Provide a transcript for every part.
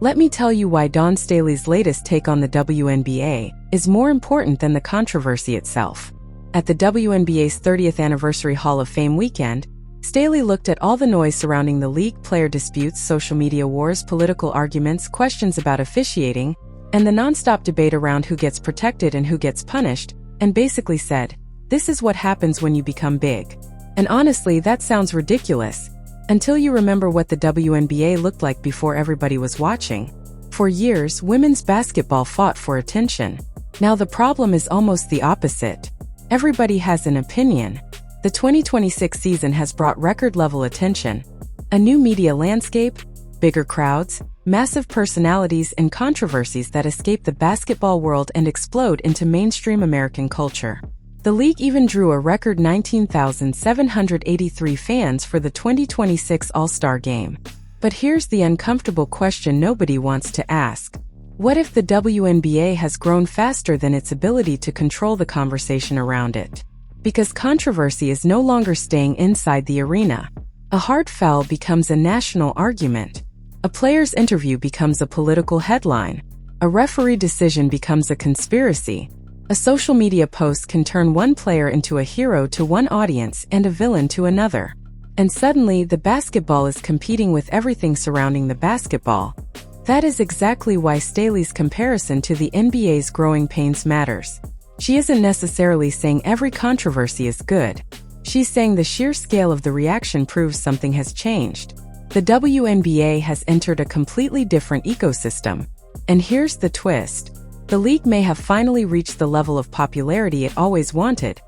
Let me tell you why Dawn Staley's latest take on the WNBA is more important than the controversy itself. At the WNBA's 30th Anniversary Hall of Fame weekend, Staley looked at all the noise surrounding the league, player disputes, social media wars, political arguments, questions about officiating, and the non-stop debate around who gets protected and who gets punished, and basically said, "This is what happens when you become big." And honestly, that sounds ridiculous, until you remember what the WNBA looked like before everybody was watching. For years, women's basketball fought for attention. Now the problem is almost the opposite. Everybody has an opinion. The 2026 season has brought record-level attention, a new media landscape, bigger crowds, massive personalities, and controversies that escape the basketball world and explode into mainstream American culture. The league even drew a record 19,783 fans for the 2026 All-Star Game. But here's the uncomfortable question nobody wants to ask. What if the WNBA has grown faster than its ability to control the conversation around it? Because controversy is no longer staying inside the arena. A hard foul becomes a national argument. A player's interview becomes a political headline. A referee decision becomes a conspiracy. A social media post can turn one player into a hero to one audience and a villain to another. And suddenly, the basketball is competing with everything surrounding the basketball. That is exactly why Staley's comparison to the NBA's growing pains matters. She isn't necessarily saying every controversy is good. She's saying the sheer scale of the reaction proves something has changed. The WNBA has entered a completely different ecosystem. And here's the twist. The league may have finally reached the level of popularity it always wanted.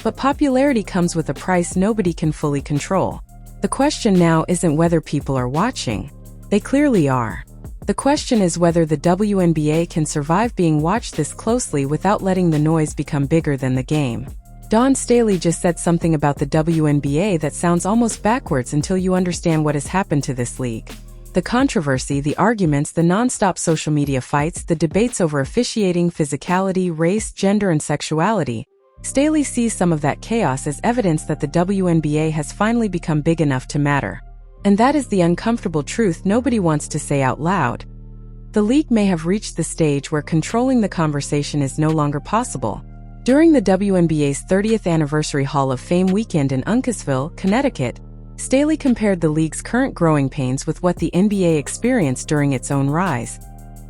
But popularity comes with a price nobody can fully control. The question now isn't whether people are watching. They clearly are. The question is whether the WNBA can survive being watched this closely without letting the noise become bigger than the game. Dawn Staley just said something about the WNBA that sounds almost backwards until you understand what has happened to this league. The controversy, the arguments, the non-stop social media fights, the debates over officiating, physicality, race, gender, and sexuality. Staley sees some of that chaos as evidence that the WNBA has finally become big enough to matter. And that is the uncomfortable truth nobody wants to say out loud. The league may have reached the stage where controlling the conversation is no longer possible. During the WNBA's 30th Anniversary Hall of Fame weekend in Uncasville, Connecticut, Staley compared the league's current growing pains with what the NBA experienced during its own rise,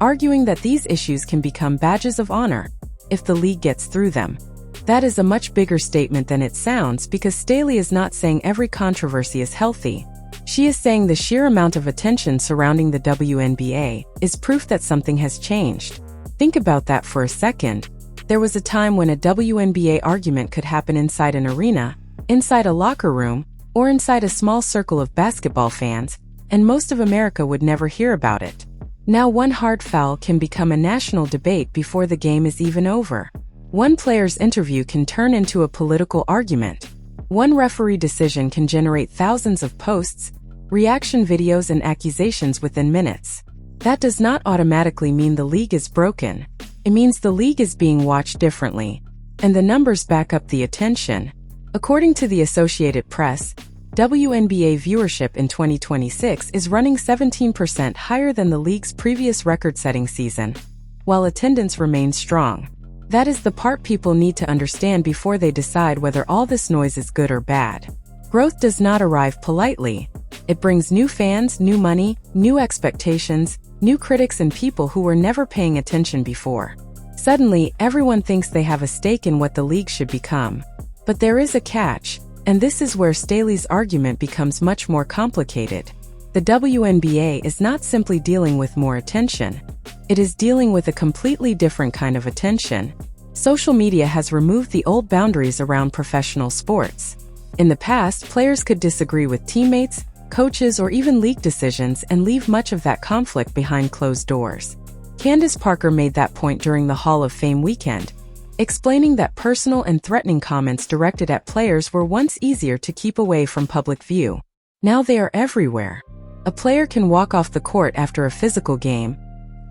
arguing that these issues can become badges of honor if the league gets through them. That is a much bigger statement than it sounds, because Staley is not saying every controversy is healthy. She is saying the sheer amount of attention surrounding the WNBA is proof that something has changed. Think about that for a second. There was a time when a WNBA argument could happen inside an arena, inside a locker room, or inside a small circle of basketball fans, and most of America would never hear about it. Now one hard foul can become a national debate before the game is even over. One player's interview can turn into a political argument. One referee decision can generate thousands of posts, reaction videos, and accusations within minutes. That does not automatically mean the league is broken. It means the league is being watched differently. And the numbers back up the attention. According to the Associated Press, WNBA viewership in 2026 is running 17% higher than the league's previous record-setting season, while attendance remains strong. That is the part people need to understand before they decide whether all this noise is good or bad. Growth does not arrive politely. It brings new fans, new money, new expectations, new critics, and people who were never paying attention before. Suddenly, everyone thinks they have a stake in what the league should become. But there is a catch, and this is where Staley's argument becomes much more complicated. The WNBA is not simply dealing with more attention. It is dealing with a completely different kind of attention. Social media has removed the old boundaries around professional sports. In the past, players could disagree with teammates, coaches, or even league decisions and leave much of that conflict behind closed doors. Candace Parker made that point during the Hall of Fame weekend, explaining that personal and threatening comments directed at players were once easier to keep away from public view. Now they are everywhere. A player can walk off the court after a physical game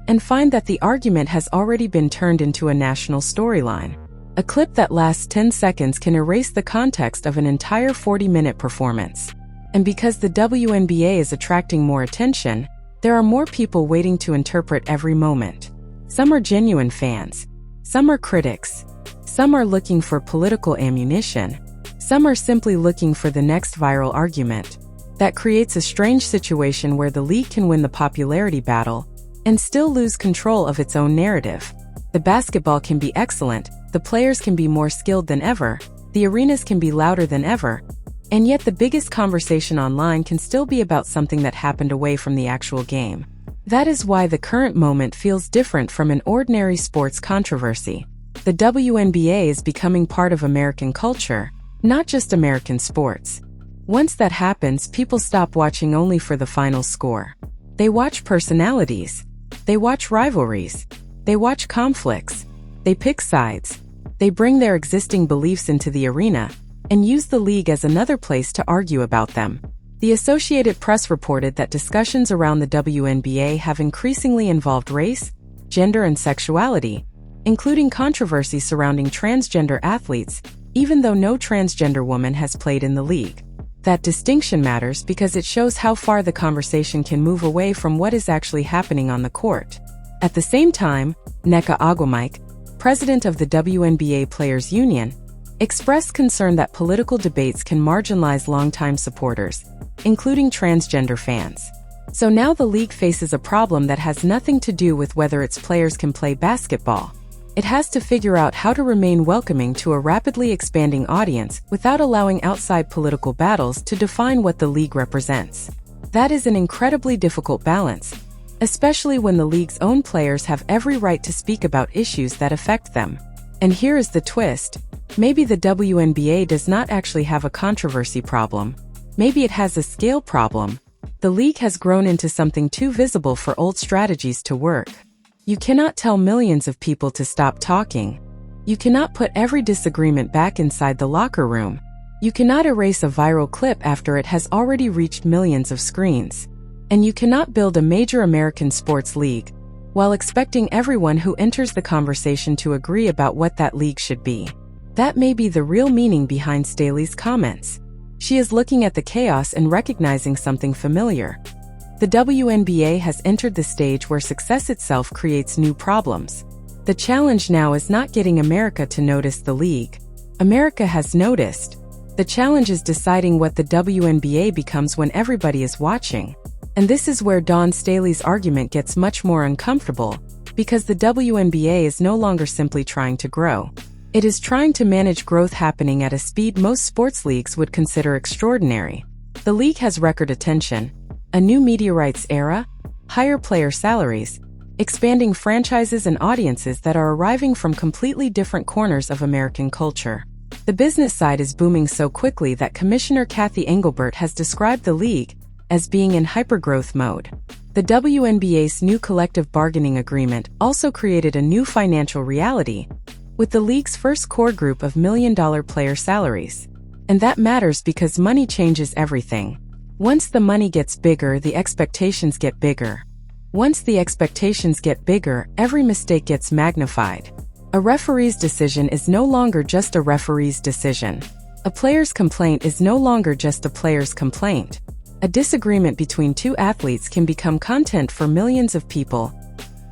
and find that the argument has already been turned into a national storyline. A clip that lasts 10 seconds can erase the context of an entire 40-minute performance. And because the WNBA is attracting more attention, There are more people waiting to interpret every moment. Some are genuine fans. Some are critics. Some are looking for political ammunition. Some are simply looking for the next viral argument. That creates a strange situation where the league can win the popularity battle and still lose control of its own narrative. The basketball can be excellent, the players can be more skilled than ever, the arenas can be louder than ever, and yet the biggest conversation online can still be about something that happened away from the actual game. That is why the current moment feels different from an ordinary sports controversy. The WNBA is becoming part of American culture, not just American sports. Once that happens, people stop watching only for the final score. They watch personalities. They watch rivalries. They watch conflicts. They pick sides. They bring their existing beliefs into the arena and use the league as another place to argue about them. The Associated Press reported that discussions around the WNBA have increasingly involved race, gender, and sexuality, including controversy surrounding transgender athletes, even though no transgender woman has played in the league. That distinction matters because it shows how far the conversation can move away from what is actually happening on the court. At the same time, Nneka Ogwumike, president of the WNBA Players Union, expressed concern that political debates can marginalize longtime supporters, including transgender fans. So now the league faces a problem that has nothing to do with whether its players can play basketball. It has to figure out how to remain welcoming to a rapidly expanding audience without allowing outside political battles to define what the league represents. That is an incredibly difficult balance, especially when the league's own players have every right to speak about issues that affect them. And here is the twist. Maybe the WNBA does not actually have a controversy problem. Maybe it has a scale problem. The league has grown into something too visible for old strategies to work. You cannot tell millions of people to stop talking. You cannot put every disagreement back inside the locker room. You cannot erase a viral clip after it has already reached millions of screens. And you cannot build a major American sports league while expecting everyone who enters the conversation to agree about what that league should be. That may be the real meaning behind Staley's comments. She is looking at the chaos and recognizing something familiar. The WNBA has entered the stage where success itself creates new problems. The challenge now is not getting America to notice the league. America has noticed. The challenge is deciding what the WNBA becomes when everybody is watching. And this is where Dawn Staley's argument gets much more uncomfortable, because the WNBA is no longer simply trying to grow. It is trying to manage growth happening at a speed most sports leagues would consider extraordinary. The league has record attention, a new media rights era, higher player salaries, expanding franchises and audiences that are arriving from completely different corners of American culture. The business side is booming so quickly that Commissioner Kathy Engelbert has described the league as being in hypergrowth mode. The WNBA's new collective bargaining agreement also created a new financial reality, with the league's first core group of million-dollar player salaries. And that matters because money changes everything. Once the money gets bigger, the expectations get bigger. Once the expectations get bigger, every mistake gets magnified. A referee's decision is no longer just a referee's decision. A player's complaint is no longer just a player's complaint. A disagreement between two athletes can become content for millions of people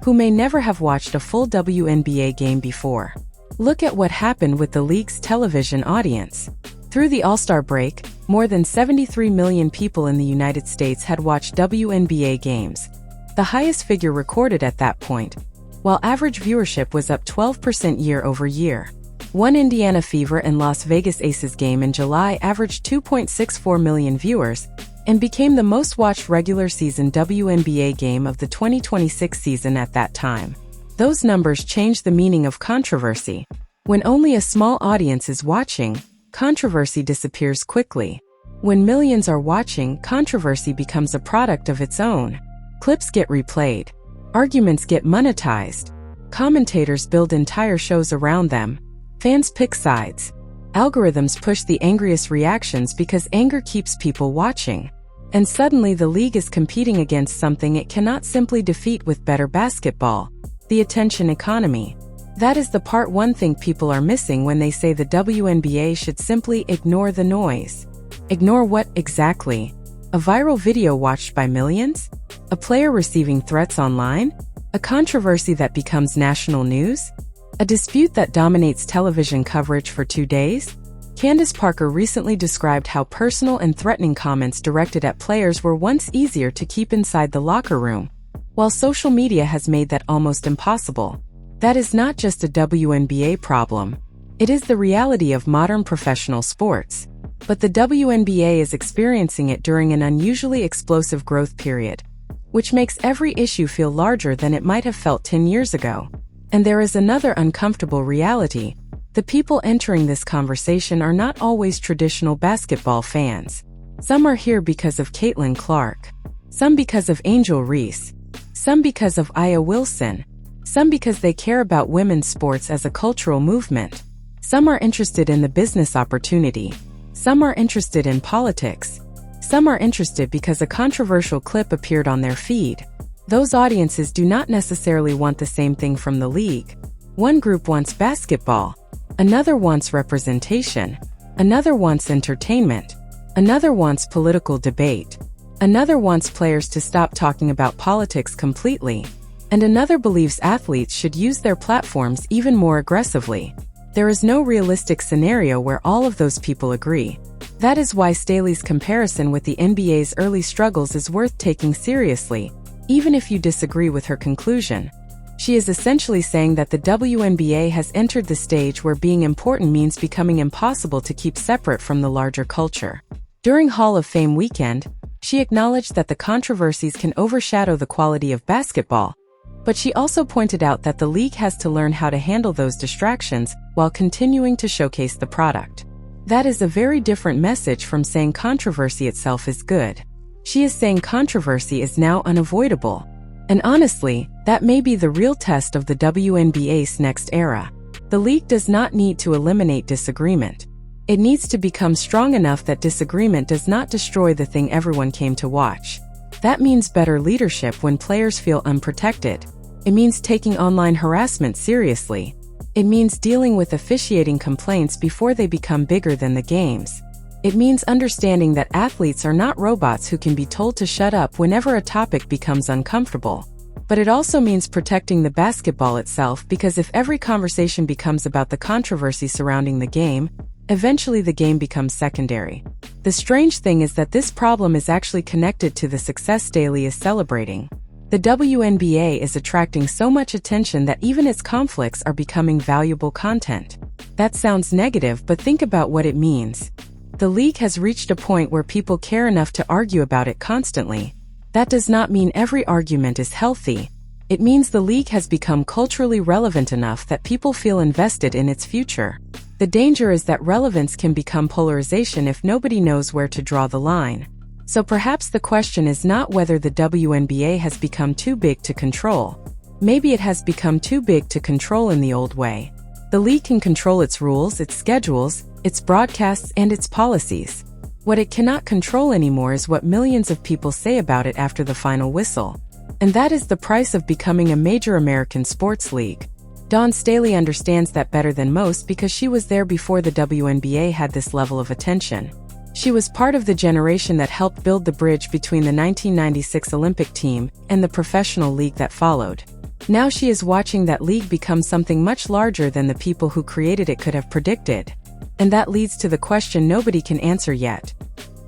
who may never have watched a full WNBA game before. Look at what happened with the league's television audience. Through the All-Star break, more than 73 million people in the United States had watched WNBA games, the highest figure recorded at that point, while average viewership was up 12% year over year. One Indiana Fever and Las Vegas Aces game in July averaged 2.64 million viewers and became the most watched regular season WNBA game of the 2026 season at that time. Those numbers change the meaning of controversy. When only a small audience is watching, controversy disappears quickly. When millions are watching, controversy becomes a product of its own. Clips get replayed. Arguments get monetized. Commentators build entire shows around them. Fans pick sides. Algorithms push the angriest reactions because anger keeps people watching. And suddenly the league is competing against something it cannot simply defeat with better basketball: the attention economy. That is the part one thing people are missing when they say the WNBA should simply ignore the noise. Ignore what exactly? A viral video watched by millions? A player receiving threats online? A controversy that becomes national news? A dispute that dominates television coverage for 2 days? Candace Parker recently described how personal and threatening comments directed at players were once easier to keep inside the locker room, while social media has made that almost impossible. That is not just a WNBA problem. It is the reality of modern professional sports. But the WNBA is experiencing it during an unusually explosive growth period, which makes every issue feel larger than it might have felt 10 years ago. And there is another uncomfortable reality. The people entering this conversation are not always traditional basketball fans. Some are here because of Caitlin Clark. Some because of Angel Reese. Some because of Aya Wilson. Some because they care about women's sports as a cultural movement. Some are interested in the business opportunity. Some are interested in politics. Some are interested because a controversial clip appeared on their feed. Those audiences do not necessarily want the same thing from the league. One group wants basketball. Another wants representation. Another wants entertainment. Another wants political debate. Another wants players to stop talking about politics completely. And another believes athletes should use their platforms even more aggressively. There is no realistic scenario where all of those people agree. That is why Staley's comparison with the NBA's early struggles is worth taking seriously, even if you disagree with her conclusion. She is essentially saying that the WNBA has entered the stage where being important means becoming impossible to keep separate from the larger culture. During Hall of Fame weekend, she acknowledged that the controversies can overshadow the quality of basketball, but she also pointed out that the league has to learn how to handle those distractions while continuing to showcase the product. That is a very different message from saying controversy itself is good. She is saying controversy is now unavoidable. And honestly, that may be the real test of the WNBA's next era. The league does not need to eliminate disagreement. It needs to become strong enough that disagreement does not destroy the thing everyone came to watch. That means better leadership when players feel unprotected. It means taking online harassment seriously. It means dealing with officiating complaints before they become bigger than the games. It means understanding that athletes are not robots who can be told to shut up whenever a topic becomes uncomfortable. But it also means protecting the basketball itself, because if every conversation becomes about the controversy surrounding the game, eventually the game becomes secondary. The strange thing is that this problem is actually connected to the success Staley is celebrating. The WNBA is attracting so much attention that even its conflicts are becoming valuable content. That sounds negative, but think about what it means. The league has reached a point where people care enough to argue about it constantly. That does not mean every argument is healthy. It means the league has become culturally relevant enough that people feel invested in its future. The danger is that relevance can become polarization if nobody knows where to draw the line. So perhaps the question is not whether the WNBA has become too big to control. Maybe it has become too big to control in the old way. The league can control its rules, its schedules, its broadcasts, and its policies. What it cannot control anymore is what millions of people say about it after the final whistle. And that is the price of becoming a major American sports league. Dawn Staley understands that better than most because she was there before the WNBA had this level of attention. She was part of the generation that helped build the bridge between the 1996 Olympic team and the professional league that followed. Now she is watching that league become something much larger than the people who created it could have predicted. And that leads to the question nobody can answer yet.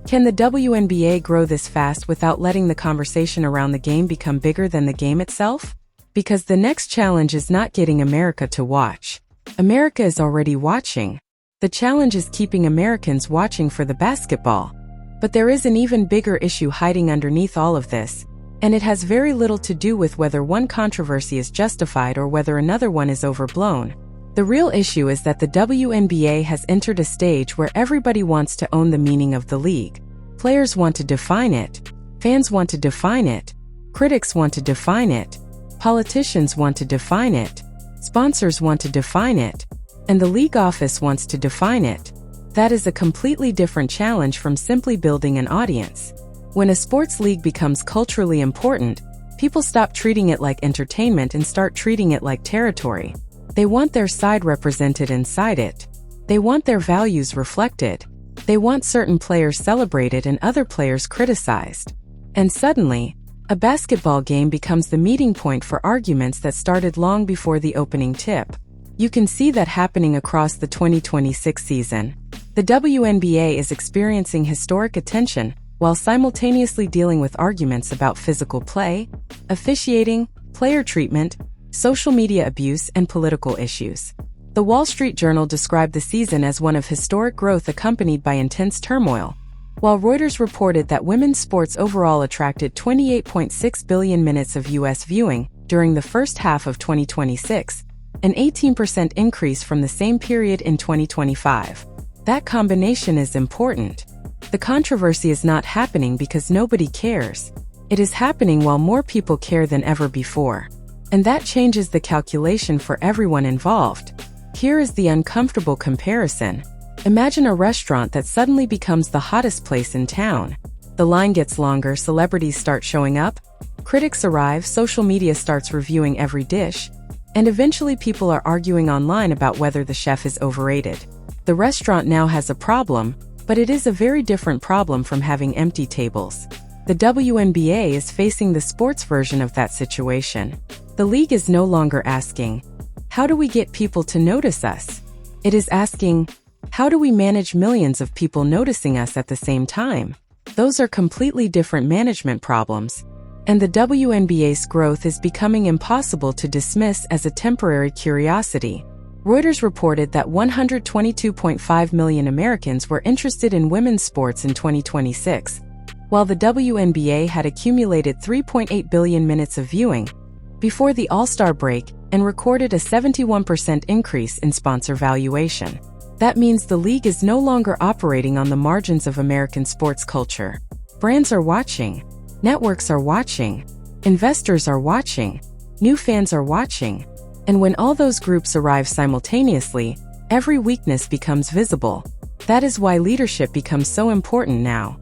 Can the WNBA grow this fast without letting the conversation around the game become bigger than the game itself? Because the next challenge is not getting America to watch. America is already watching. The challenge is keeping Americans watching for the basketball. But there is an even bigger issue hiding underneath all of this, and it has very little to do with whether one controversy is justified or whether another one is overblown. The real issue is that the WNBA has entered a stage where everybody wants to own the meaning of the league. Players want to define it. Fans want to define it. Critics want to define it. Politicians want to define it. Sponsors want to define it. And the league office wants to define it. That is a completely different challenge from simply building an audience. When a sports league becomes culturally important, people stop treating it like entertainment and start treating it like territory. They want their side represented inside it. They want their values reflected. They want certain players celebrated and other players criticized. And suddenly, a basketball game becomes the meeting point for arguments that started long before the opening tip. You can see that happening across the 2026 season. The WNBA is experiencing historic attention while simultaneously dealing with arguments about physical play, officiating, player treatment, social media abuse, and political issues. The Wall Street Journal described the season as one of historic growth accompanied by intense turmoil, while Reuters reported that women's sports overall attracted 28.6 billion minutes of U.S. viewing during the first half of 2026, an 18% increase from the same period in 2025. That combination is important. The controversy is not happening because nobody cares. It is happening while more people care than ever before. And that changes the calculation for everyone involved. Here is the uncomfortable comparison. Imagine a restaurant that suddenly becomes the hottest place in town. The line gets longer, celebrities start showing up, critics arrive, social media starts reviewing every dish, and eventually people are arguing online about whether the chef is overrated. The restaurant now has a problem, but it is a very different problem from having empty tables. The WNBA is facing the sports version of that situation. The league is no longer asking, "How do we get people to notice us?" It is asking, "How do we manage millions of people noticing us at the same time?" Those are completely different management problems, and the WNBA's growth is becoming impossible to dismiss as a temporary curiosity. Reuters reported that 122.5 million Americans were interested in women's sports in 2026, while the WNBA had accumulated 3.8 billion minutes of viewing before the All-Star break and recorded a 71% increase in sponsor valuation. That means the league is no longer operating on the margins of American sports culture. Brands are watching, networks are watching, investors are watching, new fans are watching, and when all those groups arrive simultaneously, every weakness becomes visible. That is why leadership becomes so important now.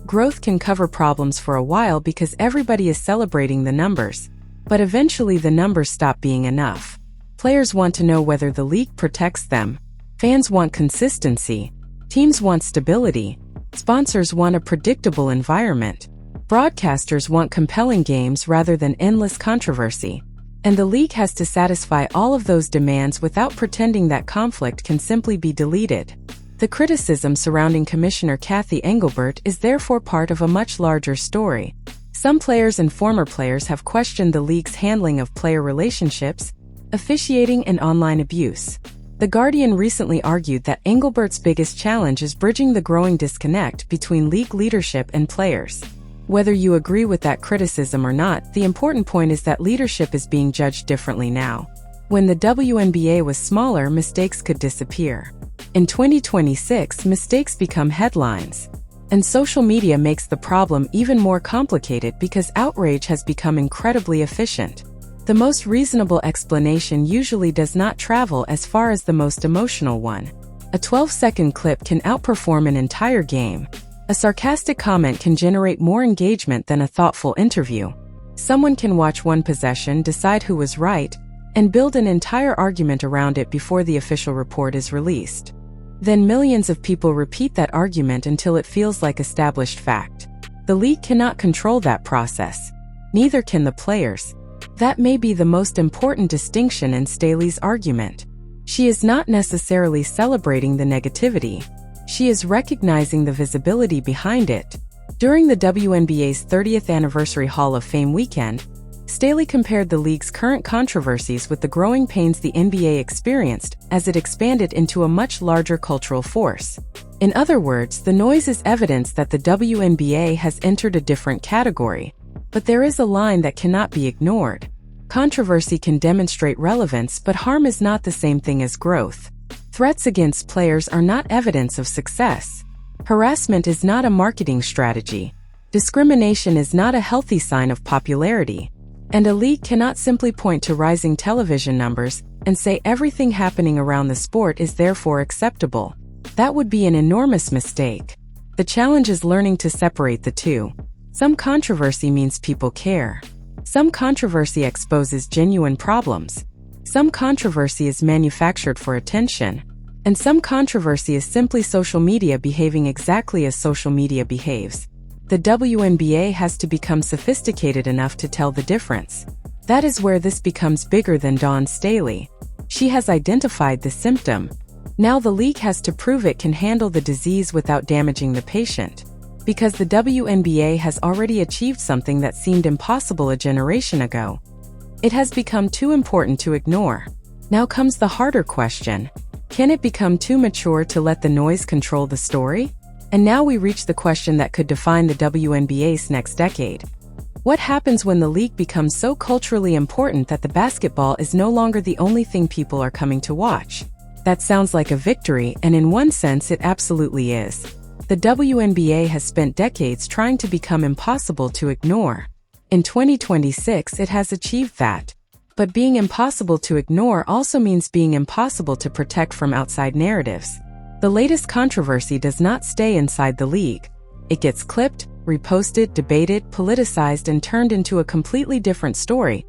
Growth can cover problems for a while because everybody is celebrating the numbers, but eventually the numbers stop being enough. Players want to know whether the league protects them. Fans want consistency. Teams want stability. Sponsors want a predictable environment. Broadcasters want compelling games rather than endless controversy. And the league has to satisfy all of those demands without pretending that conflict can simply be deleted. The criticism surrounding Commissioner Kathy Engelbert is therefore part of a much larger story. Some players and former players have questioned the league's handling of player relationships, officiating, and online abuse. The Guardian recently argued that Engelbert's biggest challenge is bridging the growing disconnect between league leadership and players. Whether you agree with that criticism or not, the important point is that leadership is being judged differently now. When the WNBA was smaller, mistakes could disappear. In 2026, mistakes become headlines. And social media makes the problem even more complicated because outrage has become incredibly efficient. The most reasonable explanation usually does not travel as far as the most emotional one. A 12-second clip can outperform an entire game. A sarcastic comment can generate more engagement than a thoughtful interview. Someone can watch one possession, decide who was right, and build an entire argument around it before the official report is released. Then millions of people repeat that argument until it feels like established fact. The league cannot control that process. Neither can the players. That may be the most important distinction in Staley's argument. She is not necessarily celebrating the negativity. She is recognizing the visibility behind it. During the WNBA's 30th anniversary Hall of Fame weekend, Staley compared the league's current controversies with the growing pains the NBA experienced as it expanded into a much larger cultural force. In other words, the noise is evidence that the WNBA has entered a different category. But there is a line that cannot be ignored. Controversy can demonstrate relevance, but harm is not the same thing as growth. Threats against players are not evidence of success. Harassment is not a marketing strategy. Discrimination is not a healthy sign of popularity. And a league cannot simply point to rising television numbers and say everything happening around the sport is therefore acceptable. That would be an enormous mistake. The challenge is learning to separate the two. Some controversy means people care. Some controversy exposes genuine problems. Some controversy is manufactured for attention. And some controversy is simply social media behaving exactly as social media behaves. The WNBA has to become sophisticated enough to tell the difference. That is where this becomes bigger than Dawn Staley. She has identified the symptom. Now the league has to prove it can handle the disease without damaging the patient. Because the WNBA has already achieved something that seemed impossible a generation ago. It has become too important to ignore. Now comes the harder question. Can it become too mature to let the noise control the story? And now we reach the question that could define the WNBA's next decade. What happens when the league becomes so culturally important that the basketball is no longer the only thing people are coming to watch? That sounds like a victory, and in one sense it absolutely is. The WNBA has spent decades trying to become impossible to ignore. In 2026 it has achieved that. But being impossible to ignore also means being impossible to protect from outside narratives. The latest controversy does not stay inside the league. It gets clipped, reposted, debated, politicized, and turned into a completely different story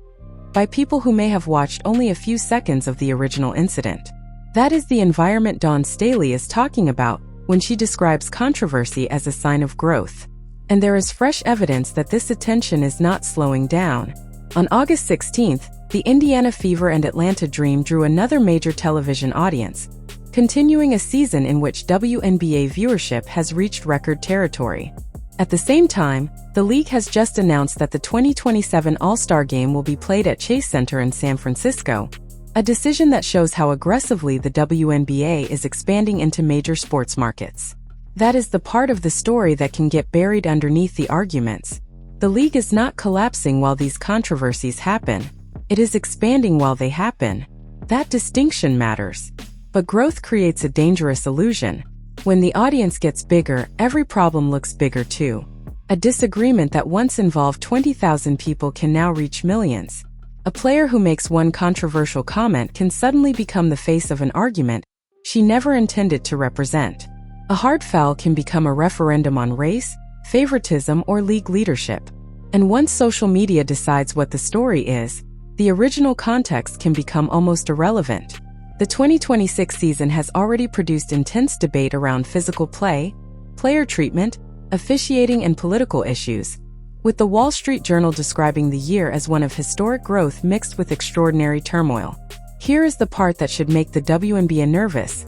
by people who may have watched only a few seconds of the original incident. That is the environment Dawn Staley is talking about when she describes controversy as a sign of growth. And there is fresh evidence that this attention is not slowing down. On August 16th, the Indiana Fever and Atlanta Dream drew another major television audience, continuing a season in which WNBA viewership has reached record territory. At the same time, the league has just announced that the 2027 All-Star Game will be played at Chase Center in San Francisco, a decision that shows how aggressively the WNBA is expanding into major sports markets. That is the part of the story that can get buried underneath the arguments. The league is not collapsing while these controversies happen. It is expanding while they happen. That distinction matters. But growth creates a dangerous illusion. When the audience gets bigger, every problem looks bigger too. A disagreement that once involved 20,000 people can now reach millions. A player who makes one controversial comment can suddenly become the face of an argument she never intended to represent. A hard foul can become a referendum on race, favoritism, or league leadership. And once social media decides what the story is, the original context can become almost irrelevant. The 2026 season has already produced intense debate around physical play, player treatment, officiating, and political issues, with the Wall Street Journal describing the year as one of historic growth mixed with extraordinary turmoil. Here is the part that should make the WNBA nervous.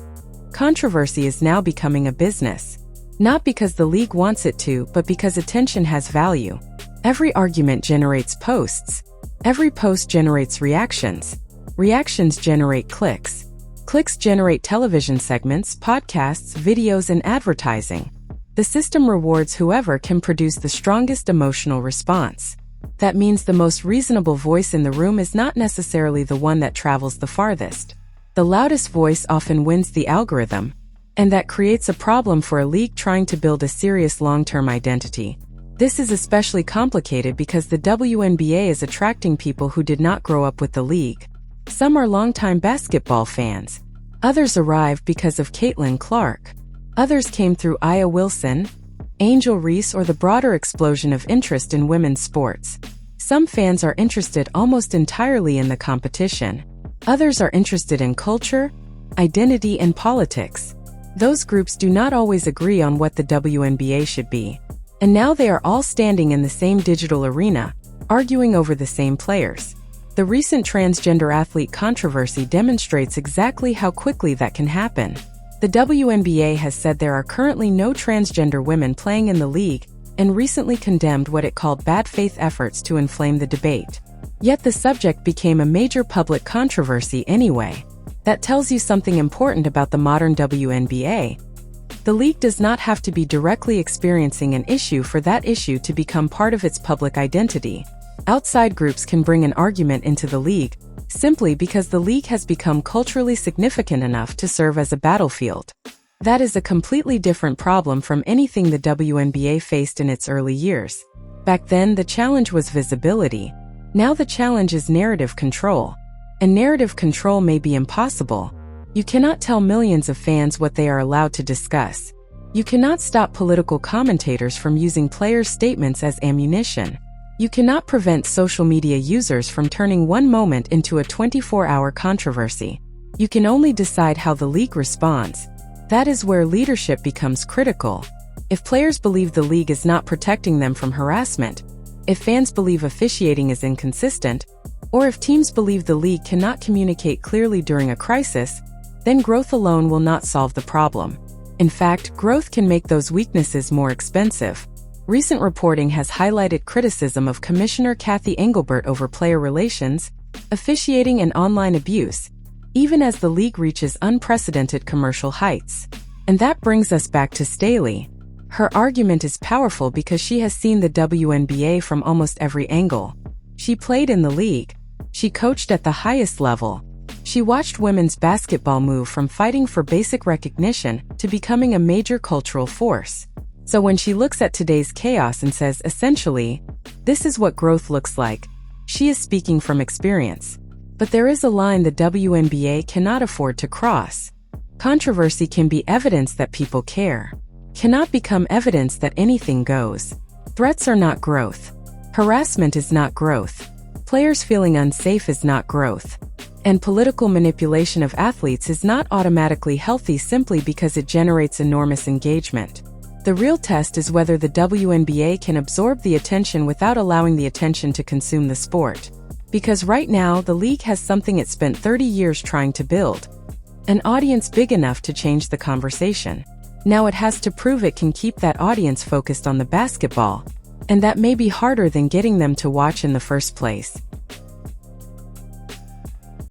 Controversy is now becoming a business. Not because the league wants it to, but because attention has value. Every argument generates posts. Every post generates reactions. Reactions generate clicks. Clicks generate television segments, podcasts, videos, and advertising. The system rewards whoever can produce the strongest emotional response. That means the most reasonable voice in the room is not necessarily the one that travels the farthest. The loudest voice often wins the algorithm, and that creates a problem for a league trying to build a serious long-term identity. This is especially complicated because the WNBA is attracting people who did not grow up with the league. Some are longtime basketball fans. Others arrived because of Caitlin Clark. Others came through Aya Wilson, Angel Reese, or the broader explosion of interest in women's sports. Some fans are interested almost entirely in the competition. Others are interested in culture, identity, and politics. Those groups do not always agree on what the WNBA should be. And now they are all standing in the same digital arena, arguing over the same players. The recent transgender athlete controversy demonstrates exactly how quickly that can happen. The WNBA has said there are currently no transgender women playing in the league and recently condemned what it called bad faith efforts to inflame the debate. Yet the subject became a major public controversy anyway. That tells you something important about the modern WNBA. The league does not have to be directly experiencing an issue for that issue to become part of its public identity. Outside groups can bring an argument into the league, simply because the league has become culturally significant enough to serve as a battlefield. That is a completely different problem from anything the WNBA faced in its early years. Back then, the challenge was visibility. Now the challenge is narrative control. And narrative control may be impossible. You cannot tell millions of fans what they are allowed to discuss. You cannot stop political commentators from using players' statements as ammunition. You cannot prevent social media users from turning one moment into a 24-hour controversy. You can only decide how the league responds. That is where leadership becomes critical. If players believe the league is not protecting them from harassment, if fans believe officiating is inconsistent, or if teams believe the league cannot communicate clearly during a crisis, then growth alone will not solve the problem. In fact, growth can make those weaknesses more expensive. Recent reporting has highlighted criticism of Commissioner Kathy Engelbert over player relations, officiating, and online abuse, even as the league reaches unprecedented commercial heights. And that brings us back to Staley. Her argument is powerful because she has seen the WNBA from almost every angle. She played in the league. She coached at the highest level. She watched women's basketball move from fighting for basic recognition to becoming a major cultural force. So when she looks at today's chaos and says, essentially, this is what growth looks like, she is speaking from experience. But there is a line the WNBA cannot afford to cross. Controversy can be evidence that people care. Cannot become evidence that anything goes. Threats are not growth. Harassment is not growth. Players feeling unsafe is not growth. And political manipulation of athletes is not automatically healthy simply because it generates enormous engagement. The real test is whether the WNBA can absorb the attention without allowing the attention to consume the sport. Because right now, the league has something it spent 30 years trying to build. An audience big enough to change the conversation. Now it has to prove it can keep that audience focused on the basketball. And that may be harder than getting them to watch in the first place.